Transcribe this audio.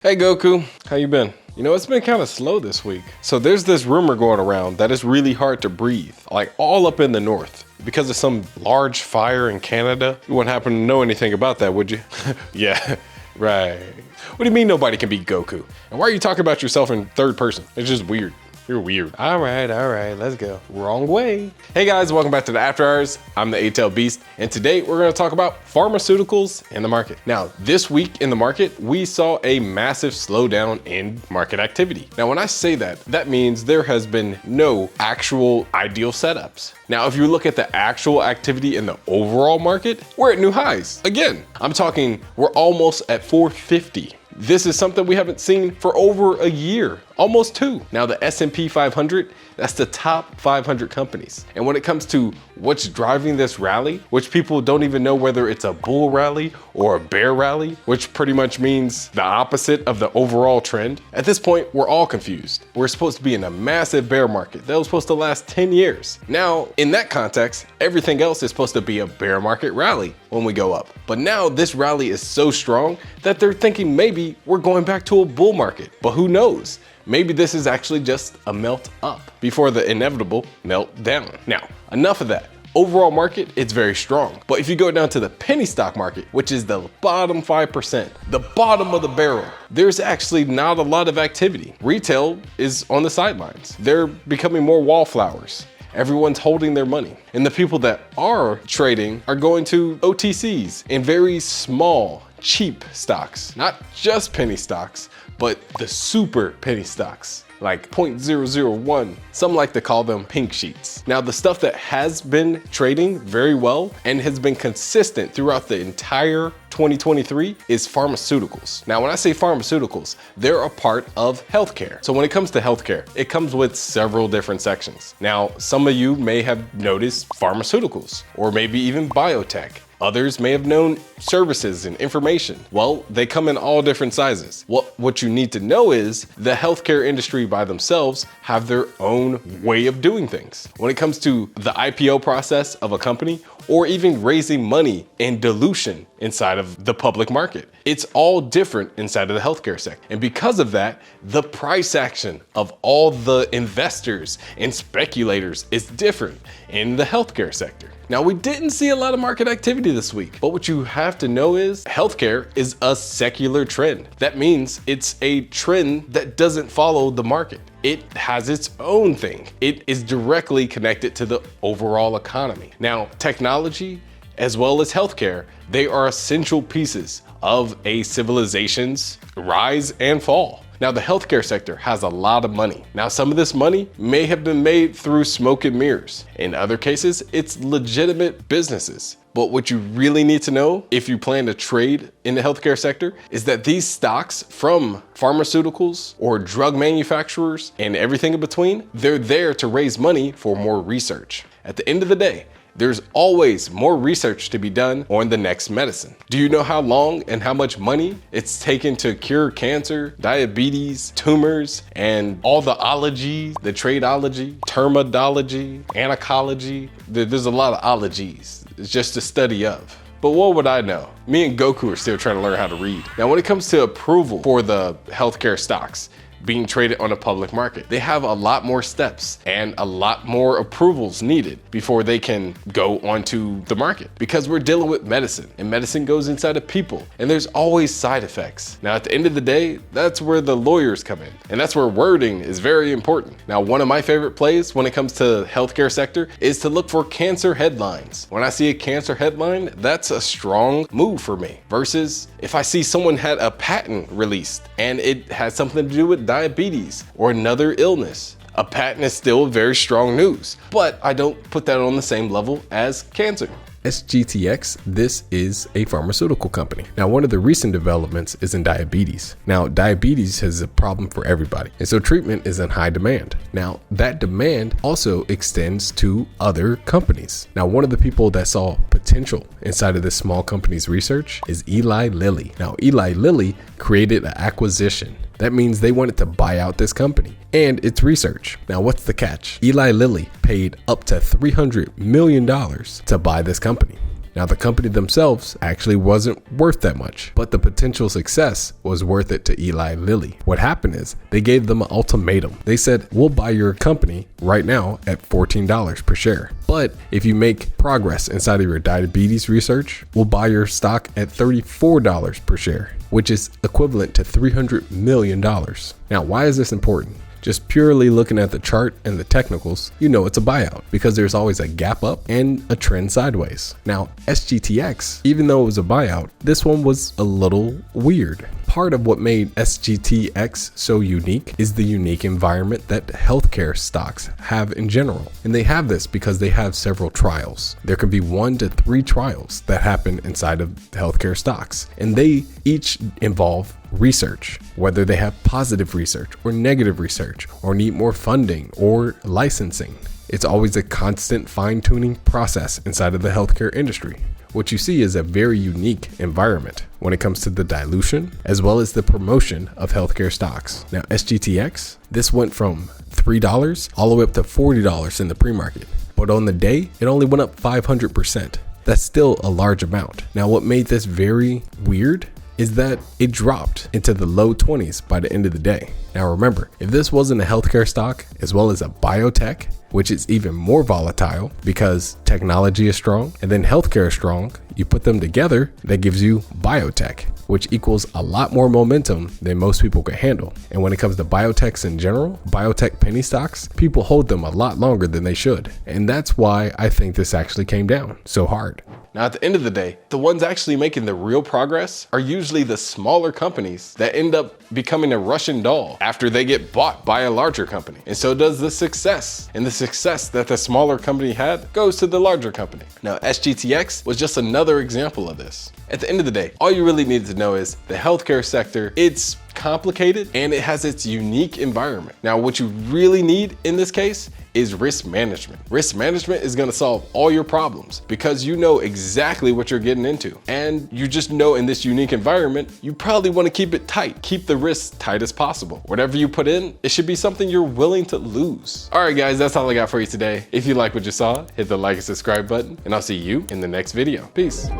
Hey Goku, how you been? You know, it's been kind of slow this week. So there's this rumor going around that it's really hard to breathe, like all up in the north. Because of some large fire in Canada. You wouldn't happen to know anything about that, would you? Yeah, right. What do you mean nobody can beat Goku? And why are you talking about yourself in third person? It's just weird. You're weird. All right, let's go. Wrong way. Hey guys, welcome back to the After Hours. I'm the A-Tail Beast, and today we're gonna talk about pharmaceuticals in the market. Now, this week in the market, we saw a massive slowdown in market activity. Now, when I say that, that means there has been no actual ideal setups. Now, if you look at the actual activity in the overall market, we're at new highs. Again, I'm talking, we're almost at 450. This is something we haven't seen for over a year, almost two. Now the S&P 500, that's the top 500 companies. And when it comes to what's driving this rally, which people don't even know whether it's a bull rally or a bear rally, which pretty much means the opposite of the overall trend. At this point, we're all confused. We're supposed to be in a massive bear market that was supposed to last 10 years. Now, in that context, everything else is supposed to be a bear market rally when we go up. But now this rally is so strong that they're thinking maybe we're going back to a bull market, but who knows? Maybe this is actually just a melt up before the inevitable melt down. Now, enough of that. Overall market, it's very strong. But if you go down to the penny stock market, which is the bottom 5%, the bottom of the barrel, there's actually not a lot of activity. Retail is on the sidelines. They're becoming more wallflowers. Everyone's holding their money. And the people that are trading are going to OTCs and very small, cheap stocks. Not just penny stocks, but the super penny stocks, like 0.001. Some like to call them pink sheets. Now, the stuff that has been trading very well and has been consistent throughout the entire 2023 is pharmaceuticals. Now, when I say pharmaceuticals, they're a part of healthcare. So when it comes to healthcare, it comes with several different sections. Now, some of you may have noticed pharmaceuticals, or maybe even biotech. Others may have known services and information. Well, they come in all different sizes. What you need to know is the healthcare industry by themselves have their own way of doing things. When it comes to the IPO process of a company, or even raising money and dilution inside of the public market, it's all different inside of the healthcare sector. And because of that, the price action of all the investors and speculators is different in the healthcare sector. Now, we didn't see a lot of market activity this week, but what you have to know is healthcare is a secular trend. That means it's a trend that doesn't follow the market. It has its own thing. It is directly connected to the overall economy. Now, technology as well as healthcare, they are essential pieces of a civilization's rise and fall. Now, the healthcare sector has a lot of money. Now, some of this money may have been made through smoke and mirrors. In other cases, it's legitimate businesses. But what you really need to know if you plan to trade in the healthcare sector is that these stocks from pharmaceuticals or drug manufacturers and everything in between, they're there to raise money for more research. At the end of the day, there's always more research to be done on the next medicine. Do you know how long and how much money it's taken to cure cancer, diabetes, tumors, and all the ologies, the tradeology, terminology, anacology? There's a lot of ologies. It's just a study of. But what would I know? Me and Goku are still trying to learn how to read. Now, when it comes to approval for the healthcare stocks being traded on a public market, they have a lot more steps and a lot more approvals needed before they can go onto the market, because we're dealing with medicine and medicine goes inside of people and there's always side effects. Now, at the end of the day, that's where the lawyers come in, and that's where wording is very important. Now, one of my favorite plays when it comes to healthcare sector is to look for cancer headlines. When I see a cancer headline, that's a strong move for me, versus if I see someone had a patent released and it has something to do with diabetes or another illness. A patent is still very strong news, but I don't put that on the same level as cancer. SGTX, this is a pharmaceutical company. Now, one of the recent developments is in diabetes. Now, diabetes is a problem for everybody, and so treatment is in high demand. Now, that demand also extends to other companies. Now, one of the people that saw potential inside of this small company's research is Eli Lilly. Now, Eli Lilly created an acquisition. That means they wanted to buy out this company and its research. Now, what's the catch? Eli Lilly paid up to $300 million to buy this company. Now, the company themselves actually wasn't worth that much, but the potential success was worth it to Eli Lilly. What happened is they gave them an ultimatum. They said, we'll buy your company right now at $14 per share. But if you make progress inside of your diabetes research, we'll buy your stock at $34 per share, which is equivalent to $300 million. Now, why is this important? Just purely looking at the chart and the technicals, you know it's a buyout because there's always a gap up and a trend sideways. Now, SGTX, even though it was a buyout, this one was a little weird. Part of what made SGTX so unique is the unique environment that healthcare stocks have in general. And they have this because they have several trials. There can be 1 to 3 trials that happen inside of healthcare stocks, and they each involve research, whether they have positive research or negative research or need more funding or licensing. It's always a constant fine-tuning process inside of the healthcare industry. What you see is a very unique environment when it comes to the dilution as well as the promotion of healthcare stocks. Now, SGTX, this went from $3 all the way up to $40 in the pre-market, but on the day, it only went up 500%. That's still a large amount. Now, what made this very weird is that it dropped into the low 20s by the end of the day. Now remember, if this wasn't a healthcare stock as well as a biotech, which is even more volatile because technology is strong and then healthcare is strong, you put them together, that gives you biotech, which equals a lot more momentum than most people can handle. And when it comes to biotechs in general, biotech penny stocks, people hold them a lot longer than they should. And that's why I think this actually came down so hard. Now, at the end of the day, the ones actually making the real progress are usually the smaller companies that end up becoming a Russian doll after they get bought by a larger company. And so does the success. And the success that the smaller company had goes to the larger company. Now, SGTX was just another example of this. At the end of the day, all you really need to know is the healthcare sector, it's complicated and it has its unique environment. Now, what you really need in this case is risk management. Risk management is gonna solve all your problems because you know exactly what you're getting into. And you just know in this unique environment, you probably wanna keep it tight. Keep the risks tight as possible. Whatever you put in, it should be something you're willing to lose. All right, guys, that's all I got for you today. If you like what you saw, hit the like and subscribe button, and I'll see you in the next video. Peace.